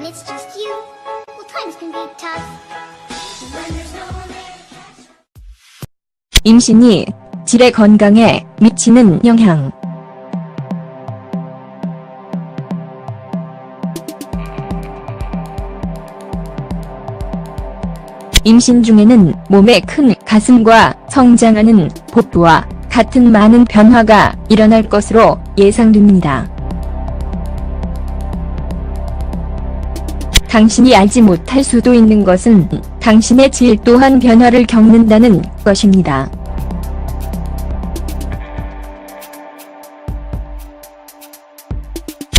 it's just you, well, times can be tough. When there's no one there to catch. 임신이 질의 건강에 미치는 영향. 임신 중에는 몸에 큰 가슴과 성장하는 복부와 같은 많은 변화가 일어날 것으로 예상됩니다. 당신이 알지 못할 수도 있는 것은 당신의 질 또한 변화를 겪는다는 것입니다.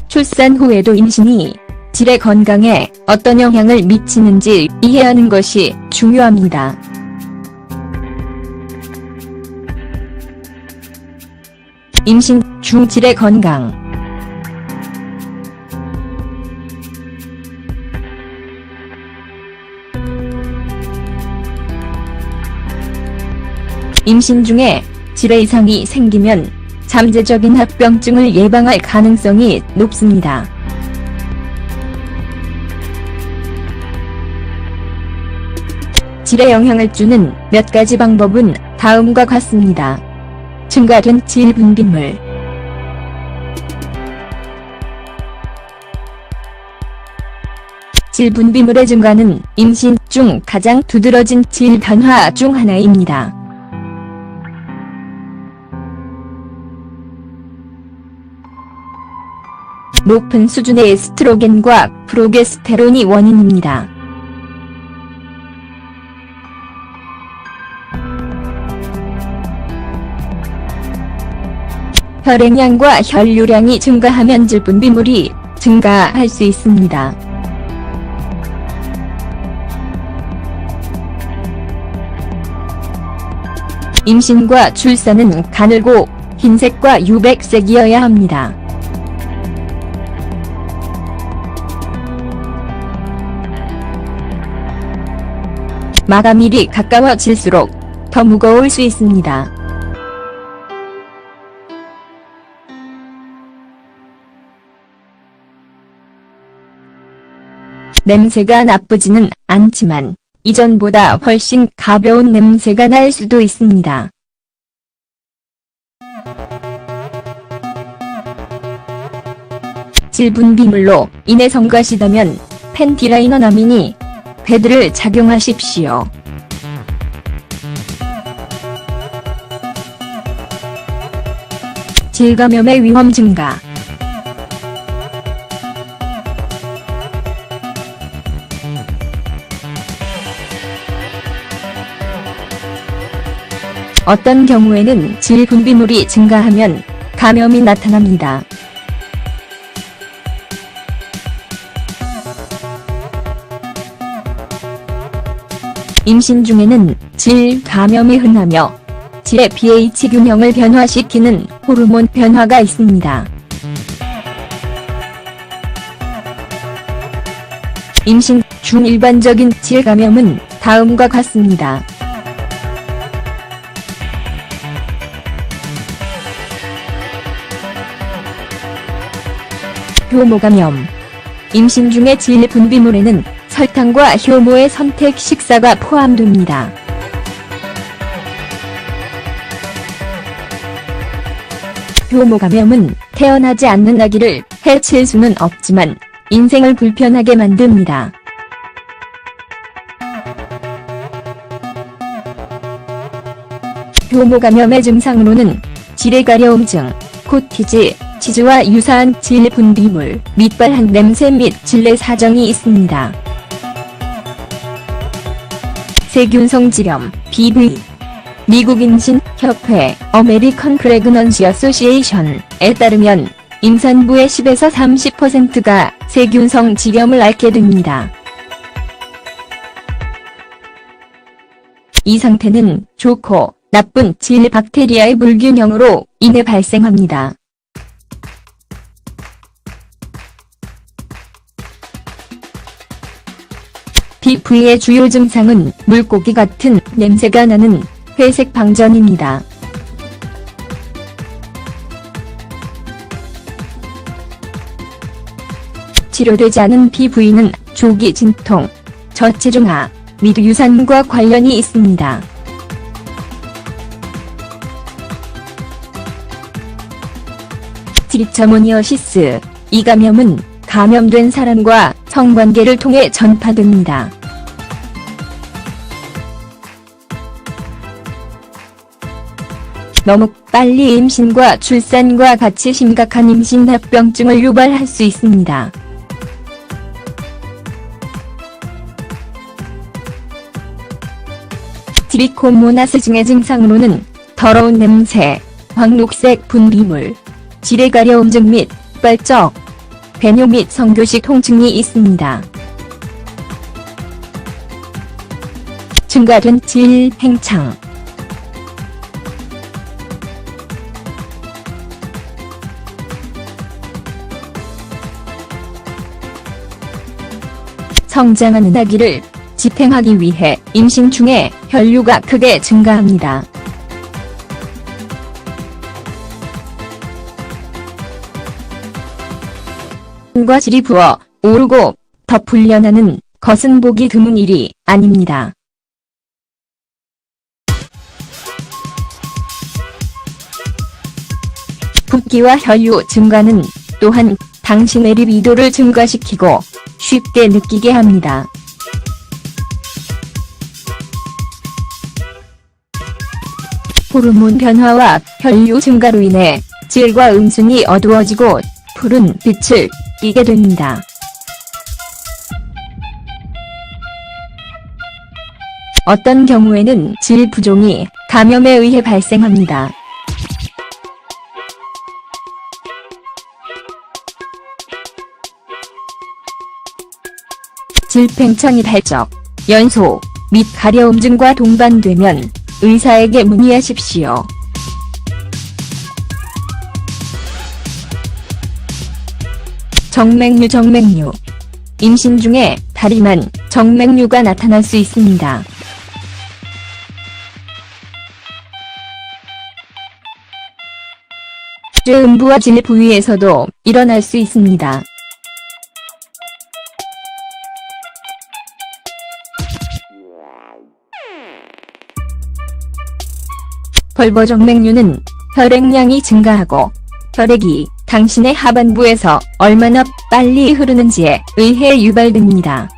출산 후에도 임신이 질의 건강에 어떤 영향을 미치는지 이해하는 것이 중요합니다. 임신 중 질의 건강. 임신 중에 질의 이상이 생기면 잠재적인 합병증을 예방할 가능성이 높습니다. 질에 영향을 주는 몇 가지 방법은 다음과 같습니다. 증가된 질 분비물. 질 분비물의 증가는 임신 중 가장 두드러진 질 변화 중 하나입니다. 높은 수준의 에스트로겐과 프로게스테론이 원인입니다. 혈액량과 혈류량이 증가하면 질 분비물이 증가할 수 있습니다. 임신과 출산은 가늘고 흰색과 유백색이어야 합니다. 마감일이 가까워질수록 더 무거울 수 있습니다. 냄새가 나쁘지는 않지만 이전보다 훨씬 가벼운 냄새가 날 수도 있습니다. 질 분비물로 인해 성가시다면 펜티라이너 나미니 패드를 착용하십시오. 질 감염의 위험 증가. 어떤 경우에는 질 분비물이 증가하면 감염이 나타납니다. 임신 중에는 질 감염이 흔하며 질의 pH 균형을 변화시키는 호르몬 변화가 있습니다. 임신 중 일반적인 질 감염은 다음과 같습니다. 효모 감염. 임신 중의 질 분비물에는 설탕과 효모의 선택 식사가 포함됩니다. 효모 감염은 태어나지 않는 아기를 해칠 수는 없지만 인생을 불편하게 만듭니다. 효모 감염의 증상으로는 질의 가려움증, 코티지, 치즈와 유사한 질 분비물, 밑발한 냄새 및 질내 사정이 있습니다. 세균성 질염, BV. 미국 임신협회 (American Pregnancy Association)에 따르면 임산부의 10에서 30%가 세균성 질염을 앓게 됩니다. 이 상태는 좋고 나쁜 질 박테리아의 불균형으로 인해 발생합니다. BV의 주요 증상은 물고기 같은 냄새가 나는 회색 방전입니다. 치료되지 않은 피부위는 조기 진통, 저체중아, 및 유산과 관련이 있습니다. 트리처모니어시스, 이 감염은 감염된 사람과 성관계를 통해 전파됩니다. 너무 빨리 임신과 출산과 같이 심각한 임신합병증을 유발할 수 있습니다. 트리코모나스 증의 증상으로는 더러운 냄새, 황록색 분비물, 지레가려움증 및 빨적, 배뇨 및 성교식 통증이 있습니다. 증가된 질 팽창, 성장하는 아기를 집행하기 위해 임신 중에 혈류가 크게 증가합니다. 과 질이 부어 오르고 더 불련하는 것은 보기 드문 일이 아닙니다. 붓기와 혈류 증가는 또한 당신의 리비도를 증가시키고 쉽게 느끼게 합니다. 호르몬 변화와 혈류 증가로 인해 질과 음순이 어두워지고 푸른 빛을 띠게 됩니다. 어떤 경우에는 질 부종이 감염에 의해 발생합니다. 질 팽창이 발적, 연소, 및 가려움증과 동반되면 의사에게 문의하십시오. 정맥류 임신 중에 다리만 정맥류가 나타날 수 있습니다. 쇠음부와 질 부위에서도 일어날 수 있습니다. 벌버정맥류는 혈액량이 증가하고 혈액이 당신의 하반부에서 얼마나 빨리 흐르는지에 의해 유발됩니다.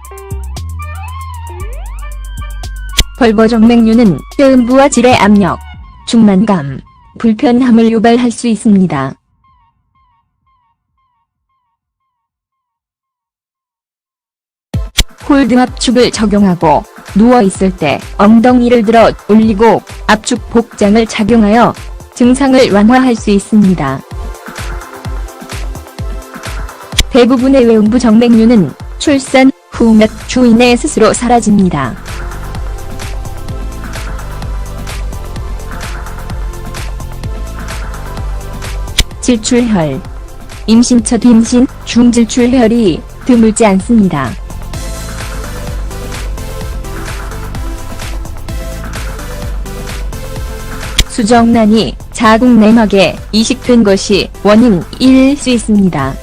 벌버정맥류는 쇠음부와 질의 압력, 중만감, 불편함을 유발할 수 있습니다. 홀드 압축을 적용하고 누워있을 때 엉덩이를 들어 올리고 압축 복장을 착용하여 증상을 완화할 수 있습니다. 대부분의 외음부 정맥류는 출산 후 몇 주 이내에 스스로 사라집니다. 질출혈, 임신 첫 임신 중 질출혈이 드물지 않습니다. 수정란이 자궁 내막에 이식된 것이 원인일 수 있습니다.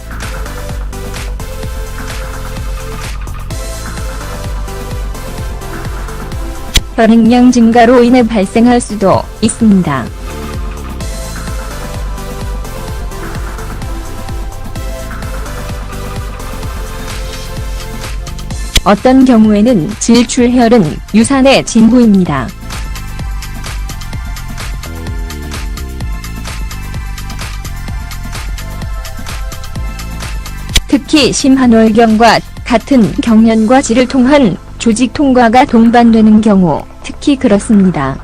혈액량 증가로 인해 발생할 수도 있습니다. 어떤 경우에는 질출혈은 유산의 징후입니다. 특히 심한월경과 같은 경련과 질을 통한 조직 통과가 동반되는 경우 특히 그렇습니다.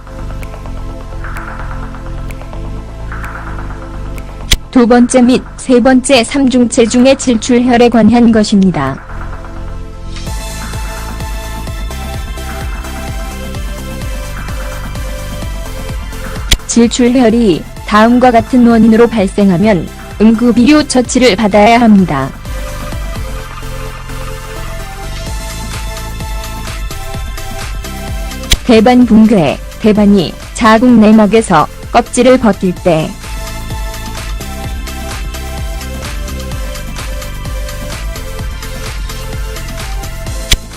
두 번째 및 세 번째 삼중체 중에 질출혈에 관한 것입니다. 질출혈이 다음과 같은 원인으로 발생하면 응급의료 처치를 받아야 합니다. 대반 붕괴, 대반이 자궁 내막에서 껍질을 벗길 때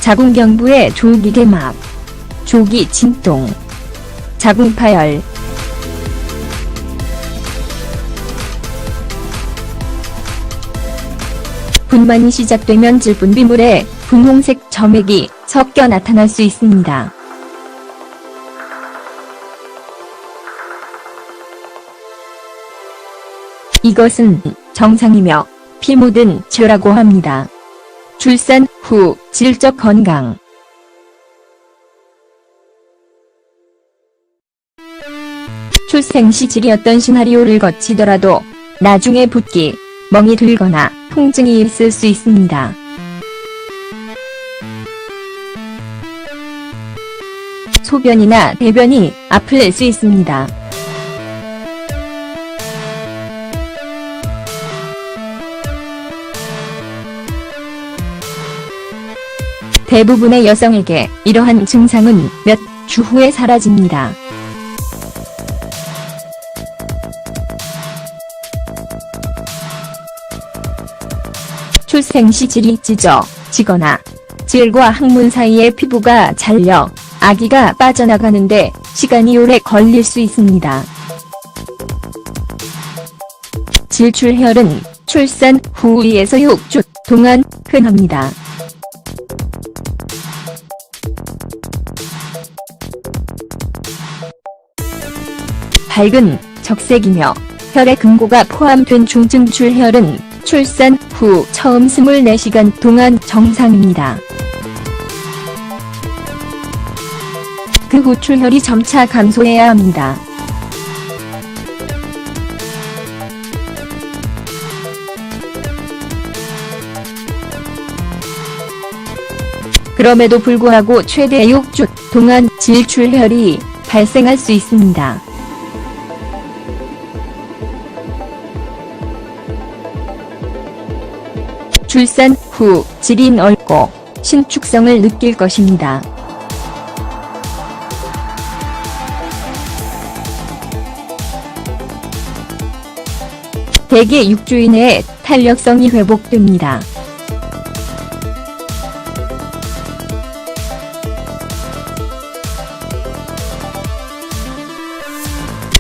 자궁경부의 조기개막, 조기진동, 자궁파열, 분만이 시작되면 질분비물에 분홍색 점액이 섞여 나타날 수 있습니다. 이것은 정상이며 피 묻은 쥐라고 합니다. 출산 후 질적 건강. 출생 시 질이 어떤 시나리오를 거치더라도 나중에 붓기, 멍이 들거나 통증이 있을 수 있습니다. 소변이나 대변이 아플 수 있습니다. 대부분의 여성에게 이러한 증상은 몇 주 후에 사라집니다. 출생 시 질이 찢어지거나 질과 항문 사이의 피부가 잘려 아기가 빠져나가는데 시간이 오래 걸릴 수 있습니다. 질출혈은 출산 후 2에서 6주 동안 흔합니다. 밝은 적색이며 혈액 금고가 포함된 중증출혈은 출산 후 처음 24시간 동안 정상입니다. 그 후 출혈이 점차 감소해야 합니다. 그럼에도 불구하고 최대 6주 동안 질출혈이 발생할 수 있습니다. 출산 후 질이 넓고 신축성을 느낄 것입니다. 대개 6주 이내에 탄력성이 회복됩니다.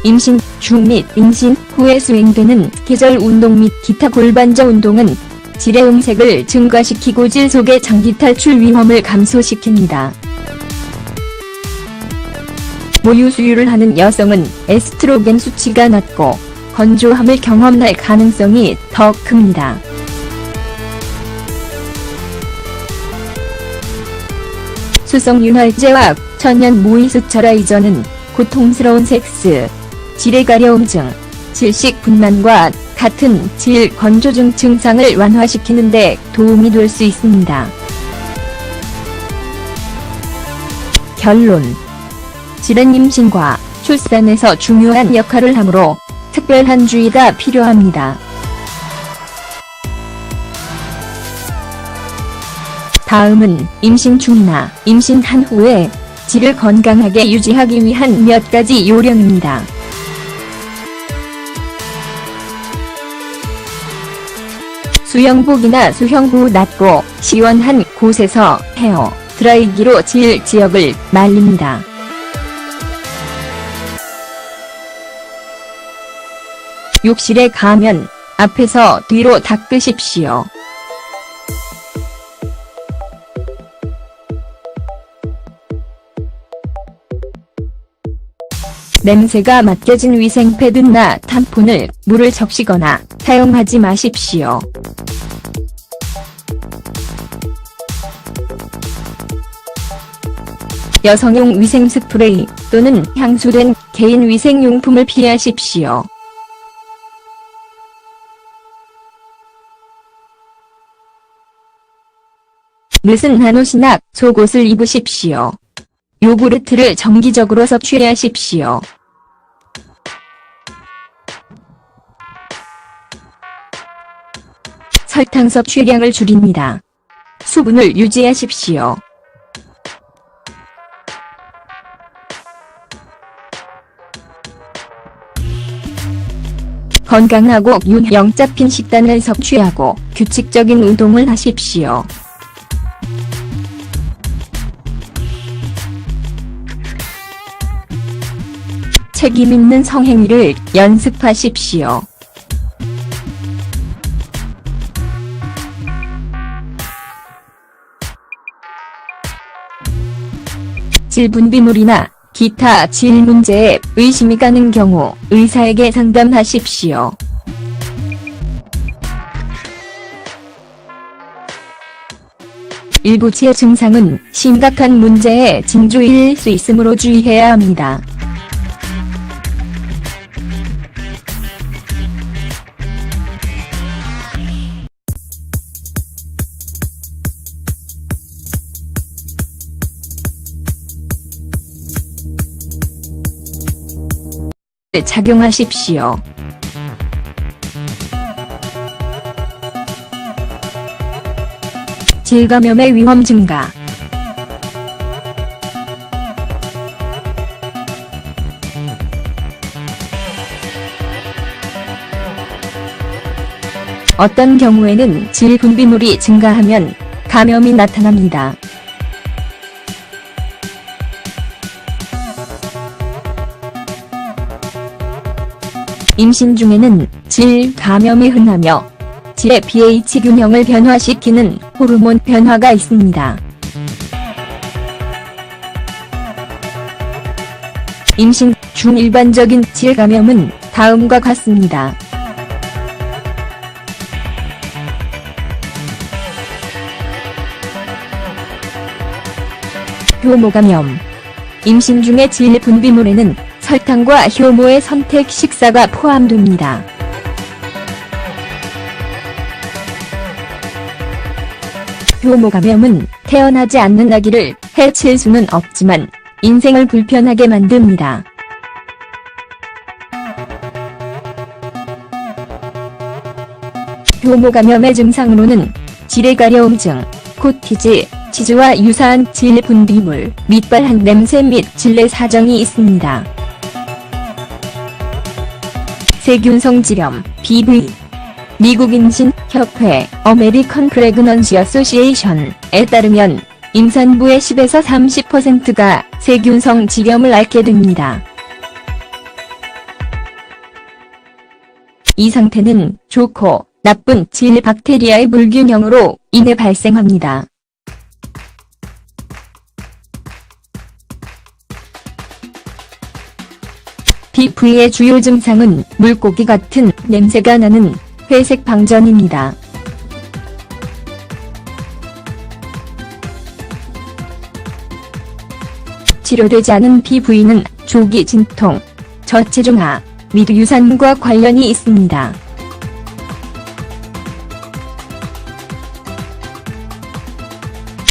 임신 중 및 임신 후에 수행되는 계절 운동 및 기타 골반저 운동은 질의 음색을 증가시키고 질 속의 장기 탈출 위험을 감소시킵니다. 모유 수유를 하는 여성은 에스트로겐 수치가 낮고 건조함을 경험할 가능성이 더 큽니다. 수성윤활제와 천연 모이스처라이저는 고통스러운 섹스, 질의 가려움증, 질식 분만과 같은 질 건조증 증상을 완화시키는 데 도움이 될 수 있습니다. 결론. 질은 임신과 출산에서 중요한 역할을 하므로 특별한 주의가 필요합니다. 다음은 임신 중이나 임신한 후에 질을 건강하게 유지하기 위한 몇 가지 요령입니다. 수영복이나 수영 후 낮고 시원한 곳에서 헤어 드라이기로 질 지역을 말립니다. 욕실에 가면 앞에서 뒤로 닦으십시오. 냄새가 맡겨진 위생패드나 탐폰을 물을 적시거나 사용하지 마십시오. 여성용 위생 스프레이 또는 향수된 개인 위생용품을 피하십시오. 늦은 한옷이나 속옷을 입으십시오. 요구르트를 정기적으로 섭취하십시오. 설탕 섭취량을 줄입니다. 수분을 유지하십시오. 건강하고 균형 잡힌 식단을 섭취하고 규칙적인 운동을 하십시오. 책임있는 성행위를 연습하십시오. 질 분비물이나 기타 질 문제에 의심이 가는 경우 의사에게 상담하십시오. 일부 질 증상은 심각한 문제의 징조일 수 있으므로 주의해야 합니다. 착용하십시오. 질 감염의 위험 증가. 어떤 경우에는 질 분비물이 증가하면 감염이 나타납니다. 임신 중에는 질 감염이 흔하며 질의 pH 균형을 변화시키는 호르몬 변화가 있습니다. 임신 중 일반적인 질 감염은 다음과 같습니다. 효모 감염. 임신 중의 질 분비물에는 설탕과 효모의 선택 식사가 포함됩니다. 효모 감염은 태어나지 않는 아기를 해칠 수는 없지만 인생을 불편하게 만듭니다. 효모 감염의 증상으로는 질의 가려움증, 코티지, 치즈와 유사한 질 분비물, 밑발한 냄새 및 질내 사정이 있습니다. 세균성 질염, BV. 미국 임신협회 (American Pregnancy Association)에 따르면 임산부의 10에서 30%가 세균성 질염을 앓게 됩니다. 이 상태는 좋고 나쁜 질 박테리아의 불균형으로 인해 발생합니다. BV의 주요 증상은 물고기 같은 냄새가 나는 회색 방전입니다. 치료되지 않은 BV는 조기 진통, 저체중아, 및 유산과 관련이 있습니다.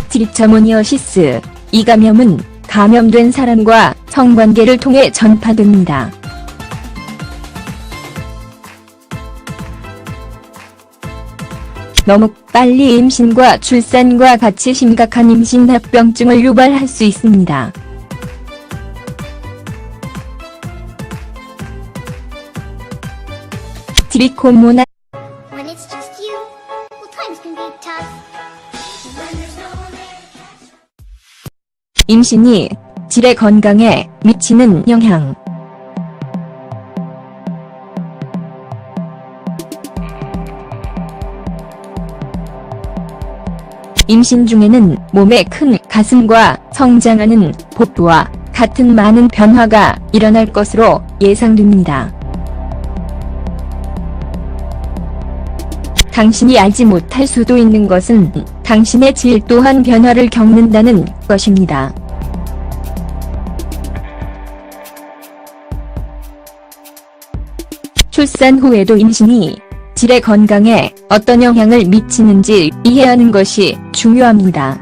트리처모니어시스. 이 감염은 감염된 사람과 성관계를 통해 전파됩니다. 너무 빨리 임신과 출산과 같이 심각한 임신합병증을 유발할 수 있습니다. 트리코모나. When it's just you, well, times can be tough. When there's no one there to catch. 임신이 질의 건강에 미치는 영향. 임신 중에는 몸에 큰 가슴과 성장하는 복부와 같은 많은 변화가 일어날 것으로 예상됩니다. 당신이 알지 못할 수도 있는 것은 당신의 질 또한 변화를 겪는다는 것입니다. 출산 후에도 임신이 질의 건강에 어떤 영향을 미치는지 이해하는 것이 중요합니다.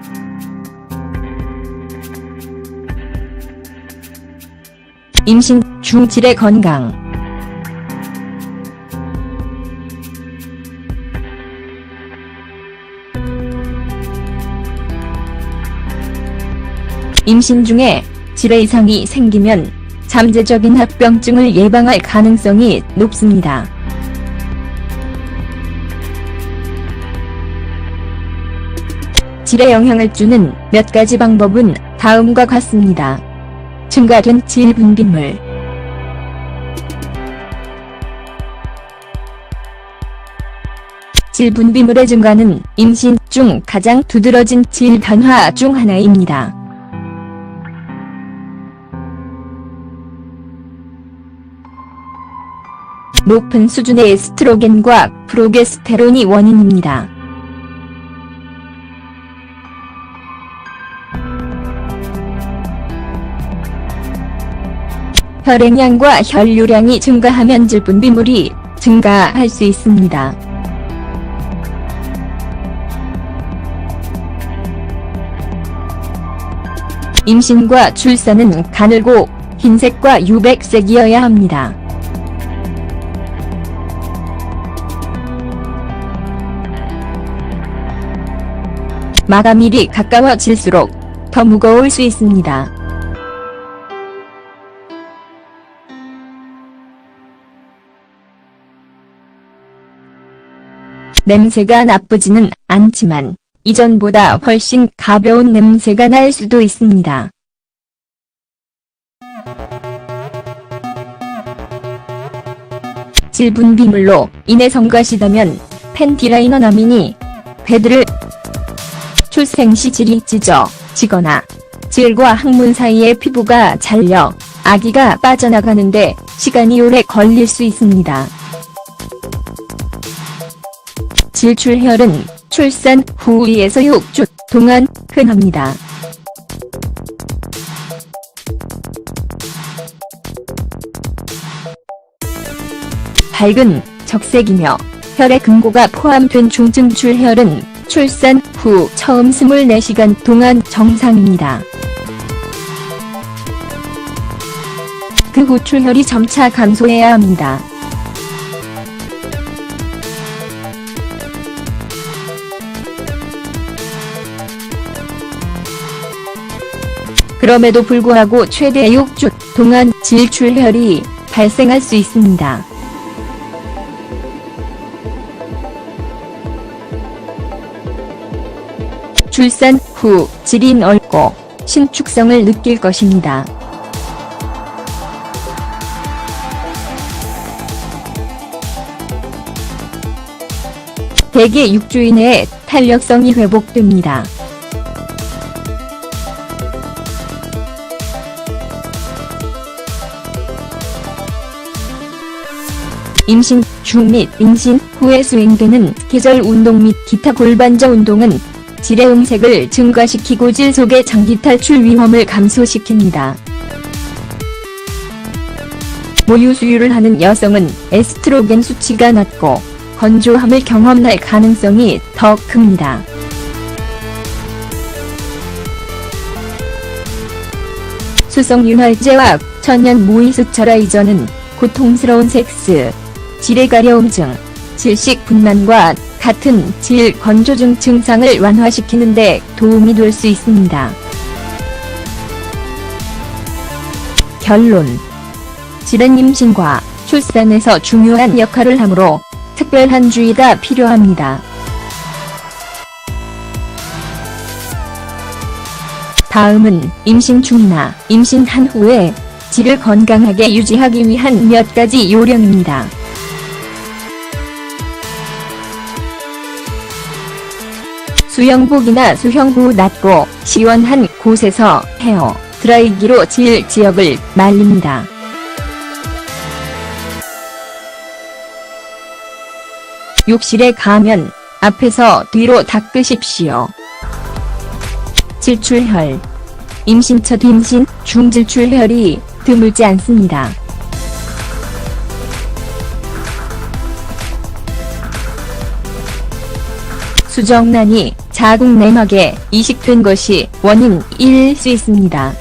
임신 중 질의 건강. 임신 중에 질의 이상이 생기면 잠재적인 합병증을 예방할 가능성이 높습니다. 질에 영향을 주는 몇 가지 방법은 다음과 같습니다. 증가된 질 분비물. 질 분비물의 증가는 임신 중 가장 두드러진 질 변화 중 하나입니다. 높은 수준의 에스트로겐과 프로게스테론이 원인입니다. 혈액량과 혈류량이 증가하면 질 분비물이 증가할 수 있습니다. 임신과 출산은 가늘고 흰색과 유백색이어야 합니다. 마감일이 가까워질수록 더 무거울 수 있습니다. 냄새가 나쁘지는 않지만 이전보다 훨씬 가벼운 냄새가 날 수도 있습니다. 질 분비물로 인해 성가시다면 펜티라이너나민이 패드를 출생 시 질이 찢어지거나 질과 항문 사이의 피부가 잘려 아기가 빠져나가는데 시간이 오래 걸릴 수 있습니다. 질출혈은 출산 후 2에서 6주 동안 흔합니다. 밝은 적색이며 혈의 금고가 포함된 중증출혈은 출산 후 처음 24시간 동안 정상입니다. 그 후 출혈이 점차 감소해야 합니다. 그럼에도 불구하고 최대 6주 동안 질출혈이 발생할 수 있습니다. 출산 후 질이 넓고 신축성을 느낄 것입니다. 대개 6주 이내에 탄력성이 회복됩니다. 임신 중 및 임신 후에 수행되는 계절 운동 및 기타 골반저 운동은 질의 음색을 증가시키고 질 속의 장기 탈출 위험을 감소시킵니다. 모유 수유를 하는 여성은 에스트로겐 수치가 낮고 건조함을 경험할 가능성이 더 큽니다. 수성윤활제와 천연 모이스처라이저는 고통스러운 섹스, 질의 가려움증, 질식 분만과 같은 질 건조증 증상을 완화시키는 데 도움이 될 수 있습니다. 결론. 질은 임신과 출산에서 중요한 역할을 하므로 특별한 주의가 필요합니다. 다음은 임신 중이나 임신한 후에 질을 건강하게 유지하기 위한 몇 가지 요령입니다. 수영복이나 수영후 낮고 시원한 곳에서 헤어 드라이기로 질 지역을 말립니다. 욕실에 가면 앞에서 뒤로 닦으십시오. 질출혈. 임신 첫 임신 중 질출혈이 드물지 않습니다. 수정란이 자궁 내막에 이식된 것이 원인일 수 있습니다.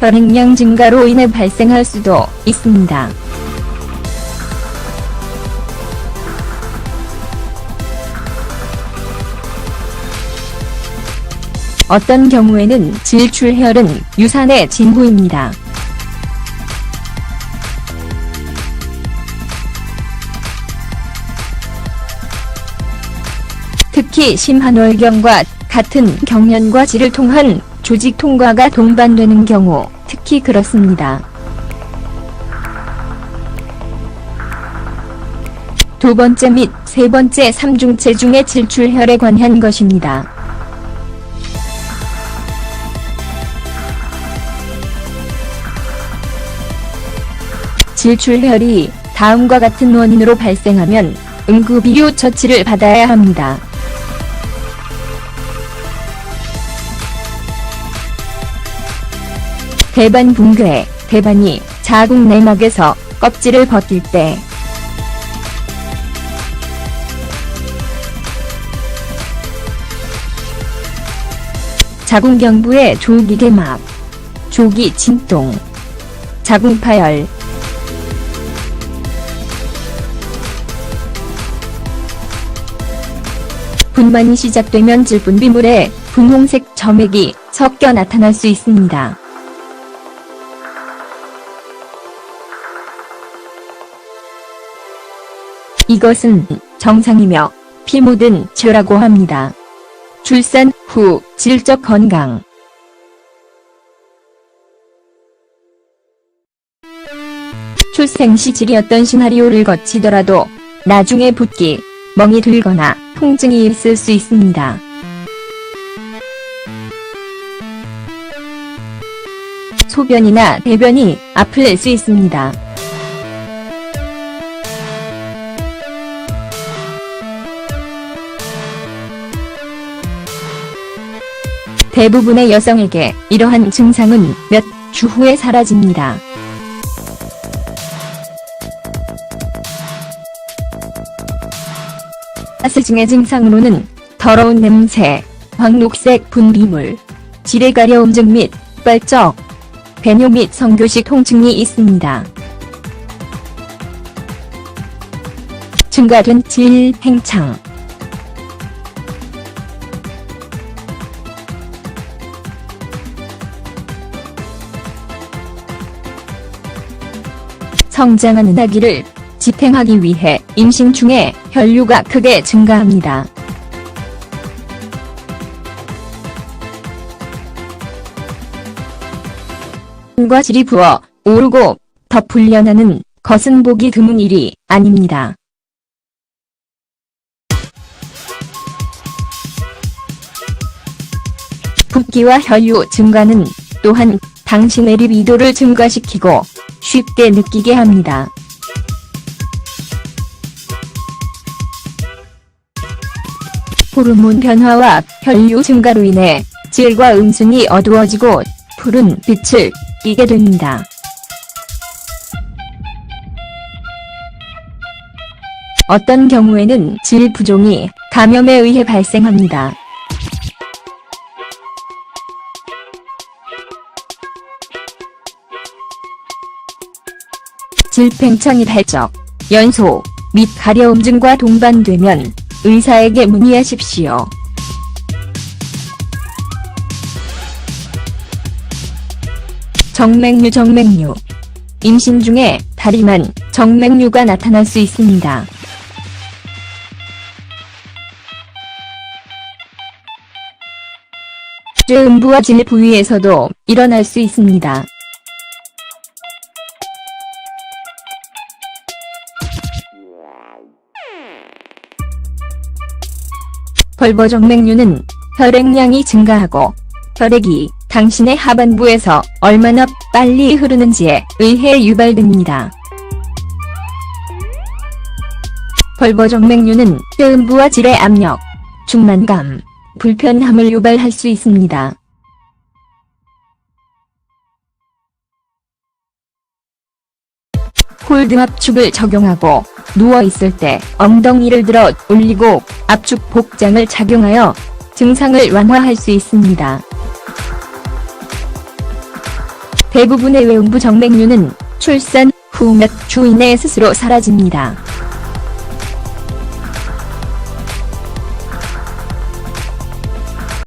혈액량 증가로 인해 발생할 수도 있습니다. 어떤 경우에는 질출혈은 유산의 징후입니다. 특히 심한 월경과 같은 경련과 질을 통한 조직 통과가 동반되는 경우 특히 그렇습니다. 두 번째 및 세 번째 삼중체 중에 질출혈에 관한 것입니다. 질출혈이 다음과 같은 원인으로 발생하면 응급의료 처치를 받아야 합니다. 대반 붕괴, 대반이 자궁 내막에서 껍질을 벗길 때, 자궁경부의 조기 개막, 조기 진동, 자궁 파열, 분만이 시작되면 질분 비물에 분홍색 점액이 섞여 나타날 수 있습니다. 이것은 정상이며 피 묻은 쥐라고 합니다. 출산 후 질적 건강. 출생 시 질이 어떤 시나리오를 거치더라도 나중에 붓기, 멍이 들거나 통증이 있을 수 있습니다. 소변이나 대변이 아플 수 있습니다. 대부분의 여성에게 이러한 증상은 몇 주 후에 사라집니다. 가스증의 증상으로는 더러운 냄새, 황록색 분비물, 질의 가려움증 및 빨적, 배뇨 및 성교식 통증이 있습니다. 증가된 질 팽창. 성장하는 아기를 집행하기 위해 임신 중에 혈류가 크게 증가합니다. 과 질이 부어 오르고 더 풀려나는 것은 보기 드문 일이 아닙니다. 붓기와 혈류 증가는 또한 당신의 리비도를 증가시키고 쉽게 느끼게 합니다. 호르몬 변화와 혈류 증가로 인해 질과 음순이 어두워지고 푸른 빛을 띠게 됩니다. 어떤 경우에는 질 부종이 감염에 의해 발생합니다. 질 팽창이 발적, 연소, 및 가려움증과 동반되면 의사에게 문의하십시오. 정맥류. 임신 중에 다리만 정맥류가 나타날 수 있습니다. 쇠음부와 질 부위에서도 일어날 수 있습니다. 벌버정맥류는 혈액량이 증가하고 혈액이 당신의 하반부에서 얼마나 빨리 흐르는지에 의해 유발됩니다. 벌버정맥류는 쇠음부와 질의 압력, 중만감, 불편함을 유발할 수 있습니다. 홀드 압축을 적용하고 누워있을 때 엉덩이를 들어 올리고 압축 복장을 착용하여 증상을 완화할 수 있습니다. 대부분의 외음부 정맥류는 출산 후 몇 주 이내에 스스로 사라집니다.